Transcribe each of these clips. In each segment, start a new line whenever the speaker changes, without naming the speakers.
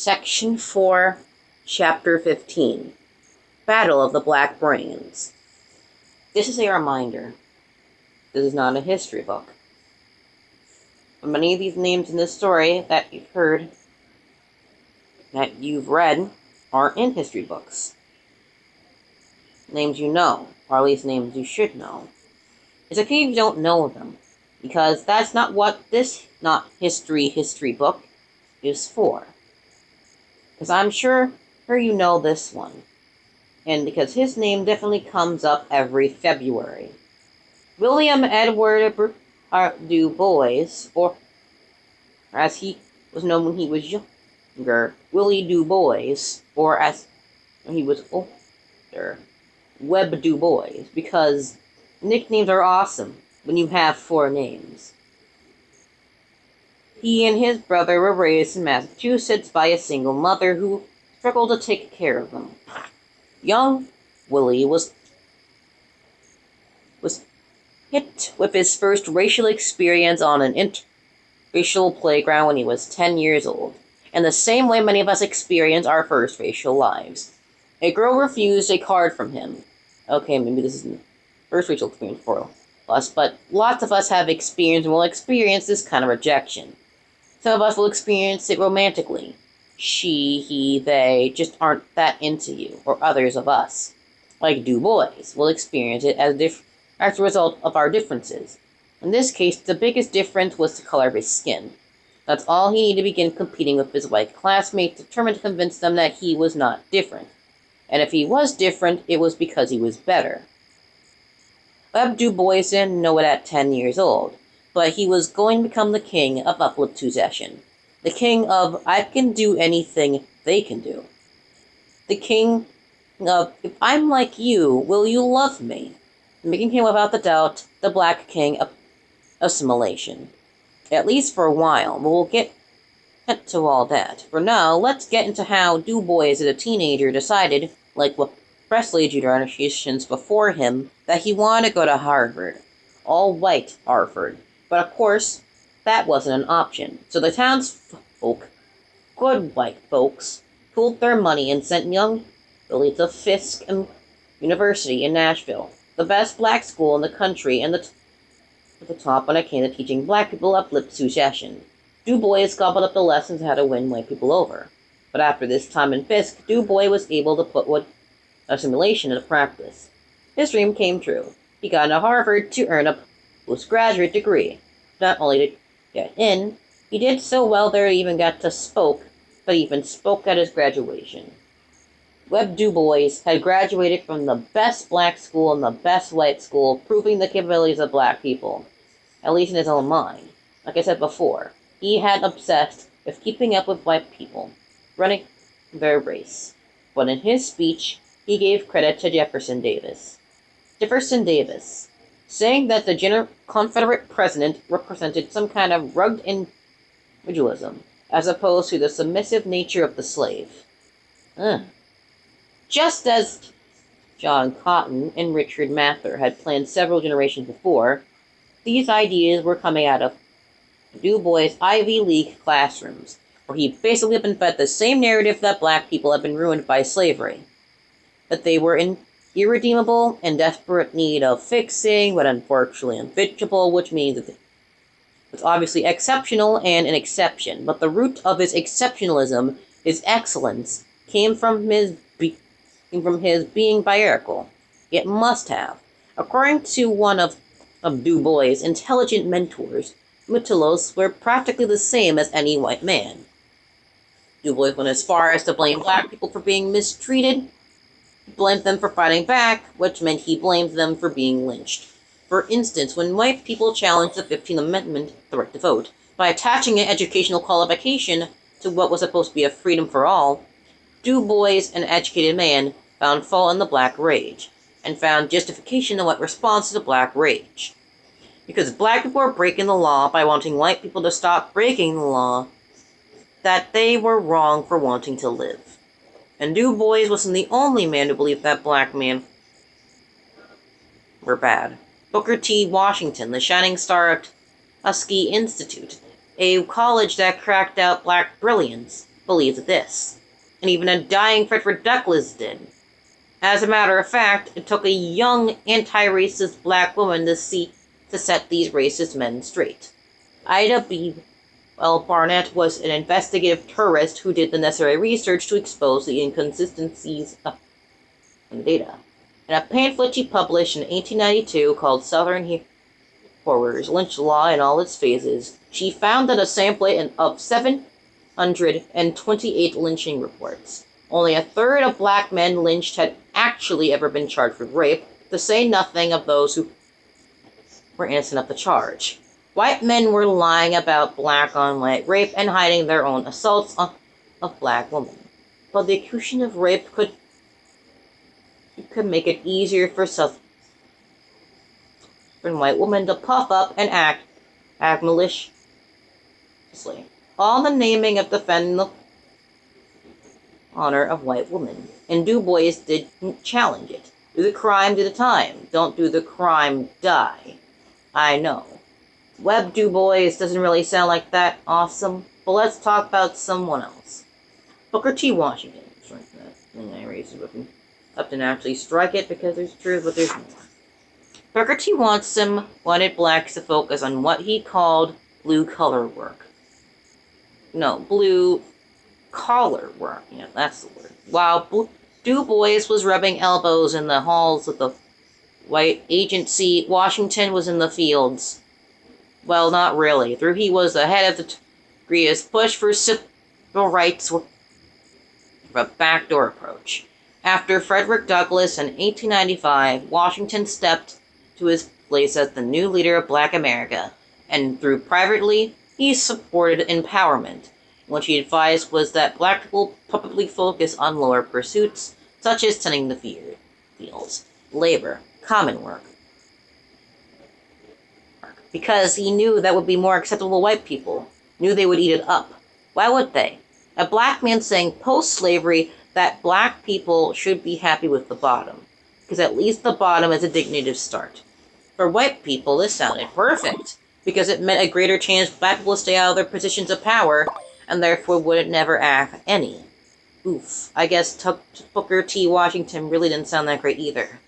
Section 4, Chapter 15, Battle of the Black Brains. This is a reminder. This is not a history book. But many of these names in this story that you've heard, that you've read, are in history books. Names you know, or at least names you should know. It's okay if you don't know them, because that's not what this not history book is for. Because I'm sure you know this one. And because his name definitely comes up every February. William Edward Du Bois, or as he was known when he was younger, Willie Du Bois, or as when he was older, Webb Du Bois, because nicknames are awesome when you have 4 names. He and his brother were raised in Massachusetts by a single mother who struggled to take care of them. Young Willie was hit with his first racial experience on an interracial playground when he was 10 years old, in the same way many of us experience our first racial lives. A girl refused a card from him. Okay, maybe this isn't the first racial experience for us, but lots of us have experienced and will experience this kind of rejection. Some of us will experience it romantically. She, he, they just aren't that into you, or others of us, like Du Bois, will experience it as a result of our differences. In this case, the biggest difference was the color of his skin. That's all he needed to begin competing with his white classmates, determined to convince them that he was not different. And if he was different, it was because he was better. Webb Du Bois didn't know it at 10 years old, but he was going to become the king of uplift succession. The king of I can do anything they can do. The king of if I'm like you, will you love me? Making him without the doubt the Black King of assimilation. At least for a while, but we'll get to all that. For now, let's get into how Du Bois as a teenager decided, like what Presley generations before him, that he wanted to go to Harvard. All-white Harvard. But of course, that wasn't an option. So the townsfolk, good white folks, pooled their money and sent young Billy to Fisk University in Nashville, the best black school in the country and at the top when it came to teaching black people uplift succession. Du Bois gobbled up the lessons how to win white people over. But after this time in Fisk, Du Bois was able to put assimilation into practice. His dream came true. He got into Harvard to earn a postgraduate degree. Not only to get in, he did so well there he even got to spoke at his graduation. Webb Du Bois had graduated from the best black school and the best white school, proving the capabilities of black people, at least in his own mind. Like I said before, he had obsessed with keeping up with white people, running their race. But in his speech, he gave credit to Jefferson Davis. Saying that the Confederate president represented some kind of rugged individualism, as opposed to the submissive nature of the slave. Just as John Cotton and Richard Mather had planned several generations before, these ideas were coming out of Du Bois' Ivy League classrooms, where he basically had been fed the same narrative that black people had been ruined by slavery. That they were irredeemable and desperate need of fixing, but unfortunately unfixable, which means that it's obviously exceptional and an exception. But the root of his exceptionalism, his excellence, came from his being hierarchical. It must have. According to one of Du Bois' intelligent mentors, Mutillos were practically the same as any white man. Du Bois went as far as to blame black people for being mistreated. He blamed them for fighting back, which meant he blamed them for being lynched. For instance, when white people challenged the 15th Amendment, the right to vote, by attaching an educational qualification to what was supposed to be a freedom for all, Du Bois, an educated man, found fault in the black rage, and found justification in what response to the black rage. Because black people were breaking the law by wanting white people to stop breaking the law, that they were wrong for wanting to live. And Du Bois wasn't the only man who believed that black men were bad. Booker T. Washington, the shining star at Tuskegee Institute, a college that cracked out black brilliance, believed this, and even a dying Frederick Douglass did. As a matter of fact, it took a young anti-racist black woman to set these racist men straight. Ida B. L. Barnett was an investigative tourist who did the necessary research to expose the inconsistencies in the data. In a pamphlet she published in 1892 called Southern Horrors, Lynch Law in All Its Phases, she found that a sample of 728 lynching reports, only a third of black men lynched had actually ever been charged with rape, to say nothing of those who were innocent of the charge. White men were lying about black-on-white rape and hiding their own assaults of black women. But the accusation of rape could make it easier for Southern white women to puff up and act maliciously, all in the naming of defending the honor of white women. And Du Bois didn't challenge it. Do the crime, do the time. Don't do the crime, die. I know. Webb Du Bois doesn't really sound like that awesome, but let's talk about someone else. Booker T. Washington. I raised it with him. Up to naturally strike it because there's truth, but there's more. Booker T. wanted blacks to focus on what he called blue-collar work. No, blue-collar work. Yeah, that's the word. While Du Bois was rubbing elbows in the halls of the white agency, Washington was in the fields. Well, not really. He was ahead of the greatest push for civil rights with a backdoor approach. After Frederick Douglass in 1895, Washington stepped to his place as the new leader of Black America, and through privately, he supported empowerment. What he advised was that black people publicly focus on lower pursuits, such as tending the fields, labor, common work, because he knew that would be more acceptable to white people, knew they would eat it up. Why would they? A black man saying post-slavery that black people should be happy with the bottom, because at least the bottom is a dignified start. For white people, this sounded perfect, because it meant a greater chance black people would stay out of their positions of power, and therefore would never have any. Oof, I guess Booker T. Washington really didn't sound that great either.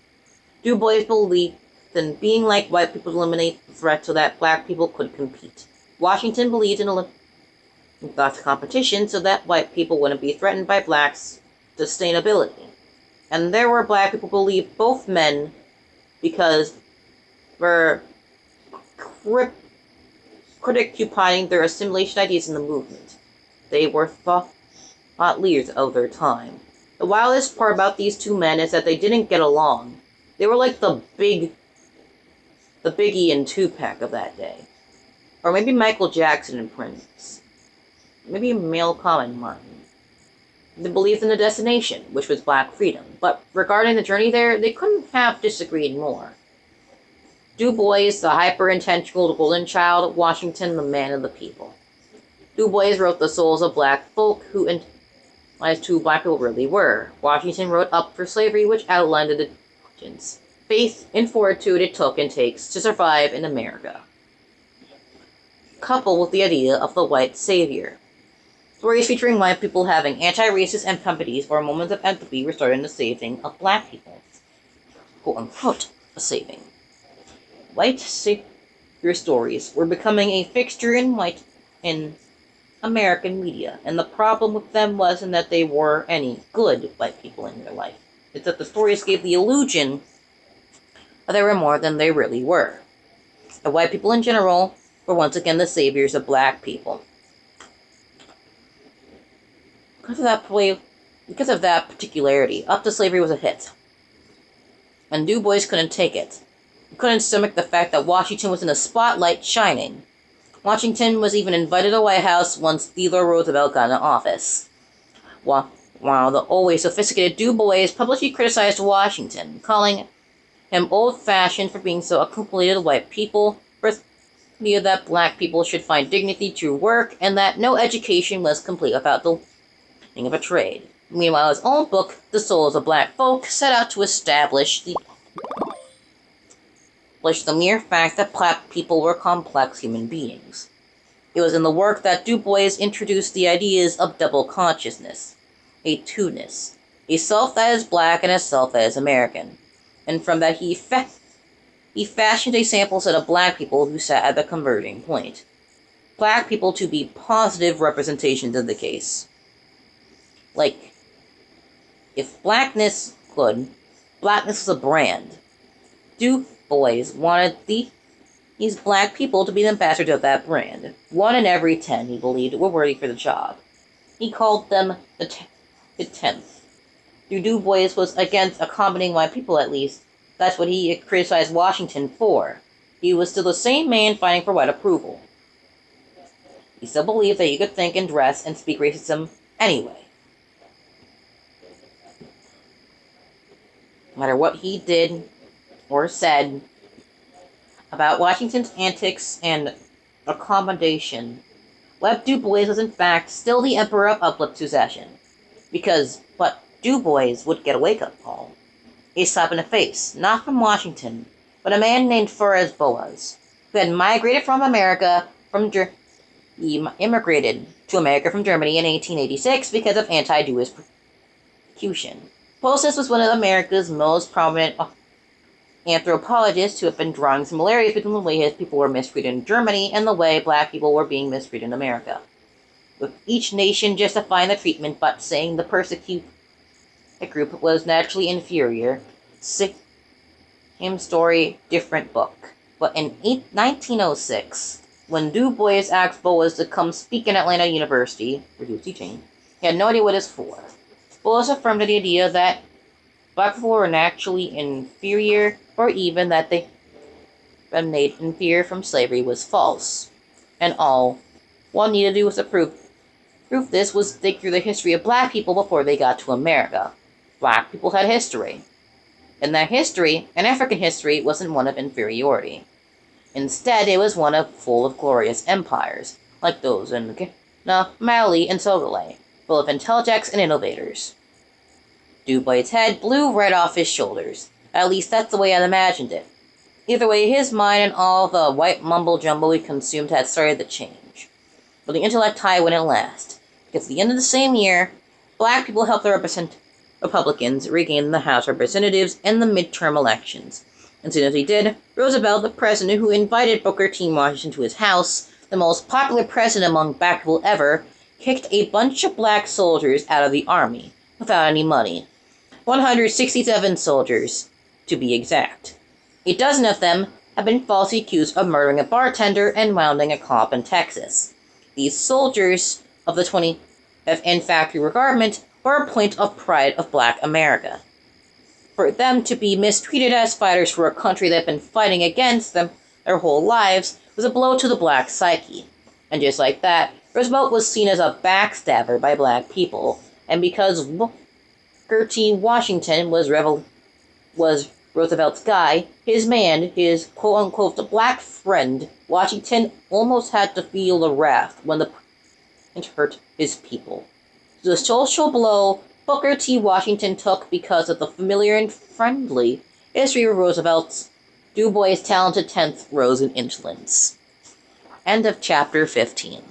Du Bois believed in being like white people to eliminate the threat so that black people could compete. Washington believed in thought competition so that white people wouldn't be threatened by blacks' sustainability. And there were black people who believed both men because were criticizing their assimilation ideas in the movement. They were thought leaders of their time. The wildest part about these two men is that they didn't get along. They were like the Biggie and Tupac of that day. Or maybe Michael Jackson and Prince. Maybe Malcolm and Martin. They believed in the destination, which was black freedom. But regarding the journey there, they couldn't have disagreed more. Du Bois, the hyper-intentional golden child, Washington, the man of the people. Du Bois wrote The Souls of Black Folk, who analyzed who black people really were. Washington wrote Up for Slavery, which outlined the faith and fortitude it took and takes to survive in America, coupled with the idea of the white savior. Stories featuring white people having anti-racist empathies or moments of empathy were started in the saving of black people. Quote-unquote, a saving. White savior stories were becoming a fixture in American media, and the problem with them wasn't that they were any good white people in their life. It's that the stories gave the illusion that they were more than they really were. And white people in general were once again the saviors of black people. Because of that particularity, Up to Slavery was a hit. And Du Bois couldn't take it. He couldn't stomach the fact that Washington was in the spotlight shining. Washington was even invited to the White House once Theodore Roosevelt got into office. While the always sophisticated Du Bois publicly criticized Washington, calling him old-fashioned for being so accommodated to white people, for the idea that black people should find dignity through work, and that no education was complete without the learning of a trade. Meanwhile, his own book, The Souls of Black Folk, set out to establish the mere fact that black people were complex human beings. It was in the work that Du Bois introduced the ideas of double consciousness, a two-ness, a self that is black and a self that is American. And from that he fashioned a sample set of black people who sat at the converging point. Black people to be positive representations of the case. Like, if blackness was a brand. Du Bois wanted these black people to be the ambassadors of that brand. 1 in every 10, he believed, were worthy for the job. He called them the 10th. Du Bois was against accommodating white people, at least. That's what he criticized Washington for. He was still the same man fighting for white approval. He still believed that you could think and dress and speak racism anyway. No matter what he did or said about Washington's antics and accommodation, Webb Du Bois was in fact still the emperor of uplift succession. But Du Bois would get a wake-up call. A slap in the face, not from Washington, but a man named Flores Boas, who had migrated from America he immigrated to America from Germany in 1886 because of anti-Jewish persecution. Boas was one of America's most prominent anthropologists who have been drawing similarities between the way his people were mistreated in Germany and the way black people were being mistreated in America, with each nation justifying the treatment but saying the persecuted group was naturally inferior. Same story, different book. But in 1906, when Du Bois asked Boas to come speak in Atlanta University, where he was teaching, he had no idea what it was for. Boas affirmed the idea that black people were naturally inferior, or even that they had been made inferior from slavery was false. And all one needed to do was to prove this was dig through the history of black people before they got to America. Black people had history. And that history, and African history, wasn't one of inferiority. Instead, it was one full of glorious empires, like those in Mali and Sogolay, full of intellects and innovators. Du Bois' head blew right off his shoulders. At least that's the way I imagined it. Either way, his mind and all the white mumbo-jumbo he consumed had started to change. But the intellect high wouldn't last, because at the end of the same year, black people helped the Republicans regain the House of Representatives in the midterm elections. And soon as he did, Roosevelt, the president who invited Booker T. Washington to his house, the most popular president among black people ever, kicked a bunch of black soldiers out of the army without any money. 167 soldiers, to be exact. A dozen of them have been falsely accused of murdering a bartender and wounding a cop in Texas. These soldiers of the 20th and factory regiment were a point of pride of black America. For them to be mistreated as fighters for a country that had been fighting against them their whole lives was a blow to the black psyche. And just like that, Roosevelt was seen as a backstabber by black people, and because Booker T. Washington was Roosevelt's guy, his man, his quote-unquote black friend, Washington almost had to feel the wrath when the president hurt his people. The social blow Booker T. Washington took because of the familiar and friendly history of Roosevelt's Du Bois' talented 10th rose in insolence. End of chapter 15.